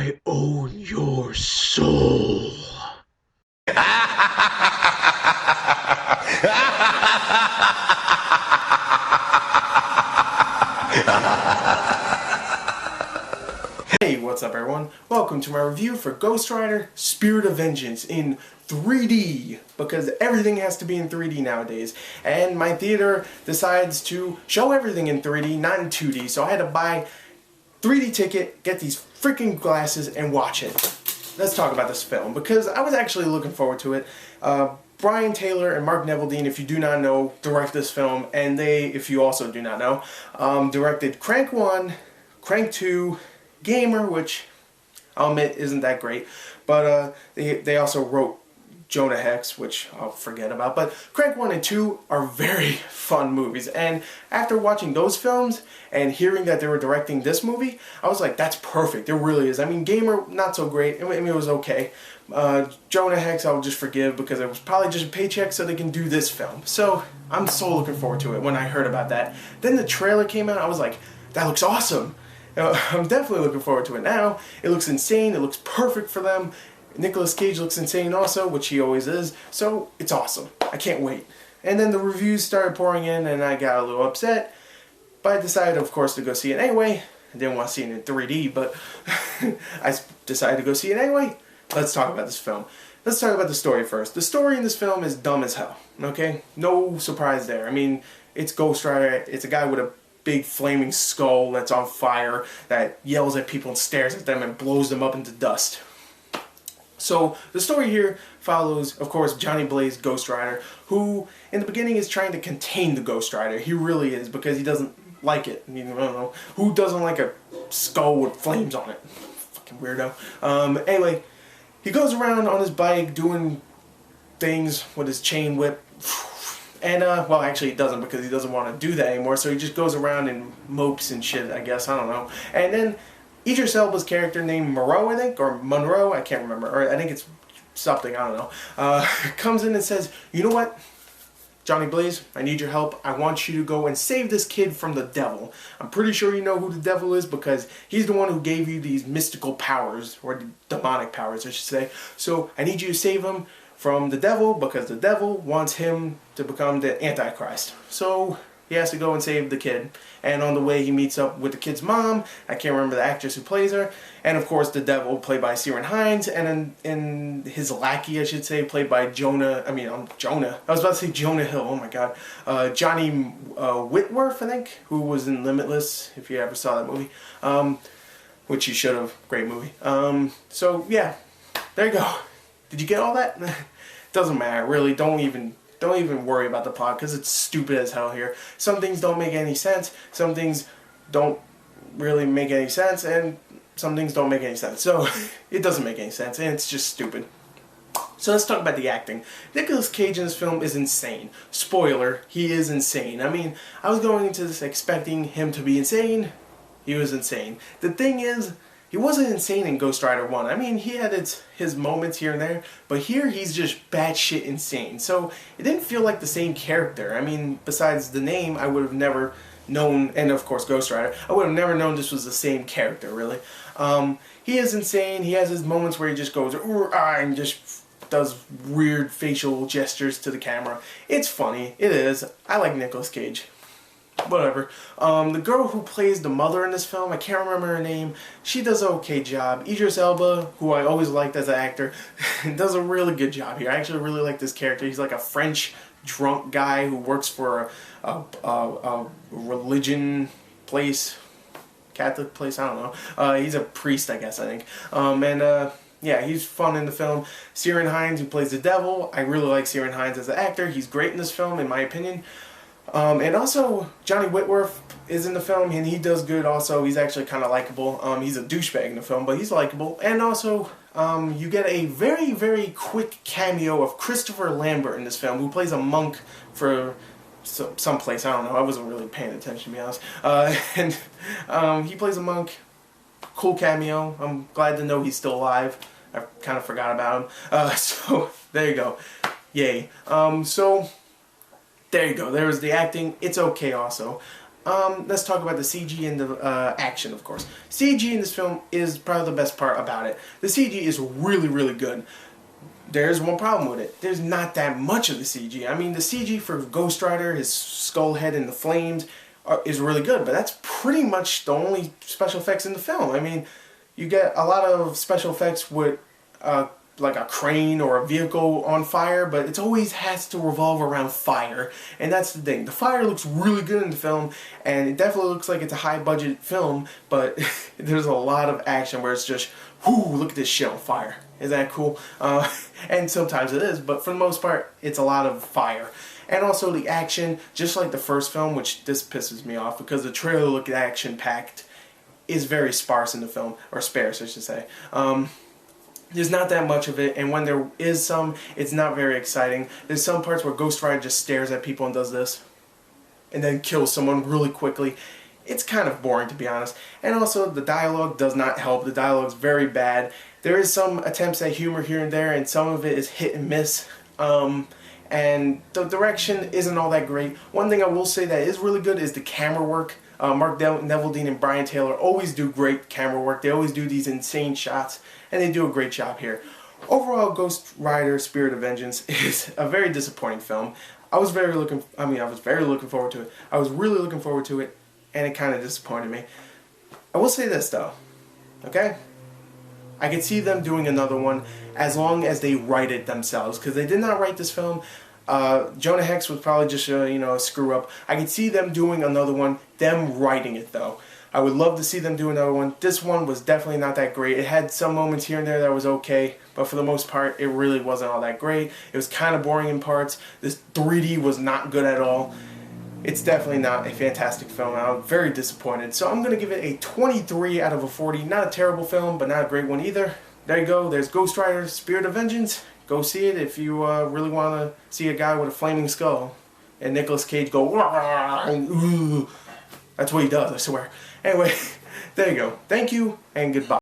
I own your soul. Hey, what's up everyone? Welcome to my review for Ghost Rider Spirit of Vengeance in 3D, because everything has to be in 3D nowadays, and my theater decides to show everything in 3D, not in 2D, so I had to buy 3D ticket, get these freaking glasses, and watch it. Let's talk about this film, because I was actually looking forward to it. Brian Taylor and Mark Neveldine, if you do not know, direct this film, and they, if you also do not know, directed Crank 1, Crank 2, Gamer, which I'll admit isn't that great, but they also wrote Jonah Hex, which I'll forget about. But Crank 1 and 2 are very fun movies, and after watching those films and hearing that they were directing this movie, I was like, that's perfect. It really is. I mean, Gamer, not so great. I mean, it was okay. Jonah Hex I'll just forgive because it was probably just a paycheck so they can do this film. So I'm so looking forward to it when I heard about that. Then the trailer came out, I was like, that looks awesome. I'm definitely looking forward to it now. It looks insane. It looks perfect for them. Nicolas Cage looks insane also, which he always is. So it's awesome. I can't wait. And then the reviews started pouring in and I got a little upset. But I decided, of course, to go see it anyway. I didn't want to see it in 3D, but I decided to go see it anyway. Let's talk about this film. Let's talk about the story first. The story in this film is dumb as hell. Okay? No surprise there. I mean, it's Ghost Rider. It's a guy with a big flaming skull that's on fire that yells at people and stares at them and blows them up into dust. So the story here follows, of course, Johnny Blaze, Ghost Rider, who in the beginning is trying to contain the Ghost Rider. He really is, because he doesn't like it. I don't know. Who doesn't like a skull with flames on it? Fucking weirdo. Anyway, he goes around on his bike doing things with his chain whip. And, well, actually he doesn't, because he doesn't want to do that anymore, so he just goes around and mopes and shit, I guess, I don't know. And then Idris Elba's character named Moreau, I think, or Monroe, I can't remember, or I think it's something, I don't know, comes in and says, you know what, Johnny Blaze, I need your help. I want you to go and save this kid from the devil. I'm pretty sure you know who the devil is, because he's the one who gave you these mystical powers, or demonic powers, I should say. So I need you to save him from the devil, because the devil wants him to become the Antichrist. So he has to go and save the kid. And on the way he meets up with the kid's mom. I can't remember the actress who plays her. And of course the devil, played by Ciarán Hinds. And in his lackey, I should say, played by Jonah. I was about to say Jonah Hill, oh my god. Johnny Whitworth, I think, who was in Limitless, if you ever saw that movie. Which you should have. Great movie. So yeah, there you go. Did you get all that? Doesn't matter, really. Don't even worry about the plot, because it's stupid as hell here. Some things don't make any sense. Some things don't really make any sense, and some things don't make any sense. So it doesn't make any sense, and it's just stupid. So let's talk about the acting. Nicolas Cage in this film is insane. Spoiler, he is insane. I mean, I was going into this expecting him to be insane. He was insane. The thing is, he wasn't insane in Ghost Rider 1. I mean, he had his moments here and there, but here he's just batshit insane. So it didn't feel like the same character. I mean, besides the name, I would have never known, and of course Ghost Rider, I would have never known this was the same character, really. He is insane. He has his moments where he just goes, and just does weird facial gestures to the camera. It's funny. It is. I like Nicolas Cage. Whatever. The girl who plays the mother in this film, I can't remember her name, she does an okay job. Idris Elba, who I always liked as an actor, does a really good job here. I actually really like this character. He's like a French drunk guy who works for a religion place, Catholic place, I don't know. He's a priest, I guess, I think. Yeah, he's fun in the film. Ciarán Hinds, who plays the devil, I really like Ciarán Hinds as an actor. He's great in this film, in my opinion. And also, Johnny Whitworth is in the film, and he does good also. He's actually kind of likable. He's a douchebag in the film, but he's likable. And also, you get a very, very quick cameo of Christopher Lambert in this film, who plays a monk for someplace. I don't know. I wasn't really paying attention, to be honest. He plays a monk. Cool cameo. I'm glad to know he's still alive. I kind of forgot about him. So, there you go. Yay. So there you go. There's the acting. It's okay also. let's talk about the CG and the action, of course. CG in this film is probably the best part about it. The CG is really, really good. There's one problem with it. There's not that much of the CG. I mean, the CG for Ghost Rider, his skull head and the flames, is really good, but that's pretty much the only special effects in the film. I mean, you get a lot of special effects with like a crane or a vehicle on fire, but it always has to revolve around fire, and that's the thing. The fire looks really good in the film, and it definitely looks like it's a high budget film, but there's a lot of action where it's just, whoo, look at this shit on fire. Isn't that cool? And sometimes it is, but for the most part, it's a lot of fire. And also the action, just like the first film, which this pisses me off because the trailer looked action-packed, is very sparse in the film, or sparse I should say. There's not that much of it, and when there is some, it's not very exciting. There's some parts where Ghost Rider just stares at people and does this, and then kills someone really quickly. It's kind of boring, to be honest. And also, the dialogue does not help. The dialogue's very bad. There is some attempts at humor here and there, and some of it is hit and miss. And the direction isn't all that great. One thing I will say that is really good is the camera work. Mark Neveldine and Brian Taylor always do great camera work. They always do these insane shots, and they do a great job here. Overall, Ghost Rider: Spirit of Vengeance is a very disappointing film. I was very looking forward to it. I was really looking forward to it, and it kind of disappointed me. I will say this though, okay? I could see them doing another one as long as they write it themselves, because they did not write this film. Jonah Hex was probably just a screw up. I could see them doing another one, them writing it though. I would love to see them do another one. This one was definitely not that great. It had some moments here and there that was okay, but for the most part, it really wasn't all that great. It was kind of boring in parts. This 3D was not good at all. It's definitely not a fantastic film. I'm very disappointed. So I'm going to give it a 23 out of a 40. Not a terrible film, but not a great one either. There you go. There's Ghost Rider: Spirit of Vengeance. Go see it if you really want to see a guy with a flaming skull and Nicolas Cage go, and, that's what he does, I swear. Anyway, there you go. Thank you and goodbye.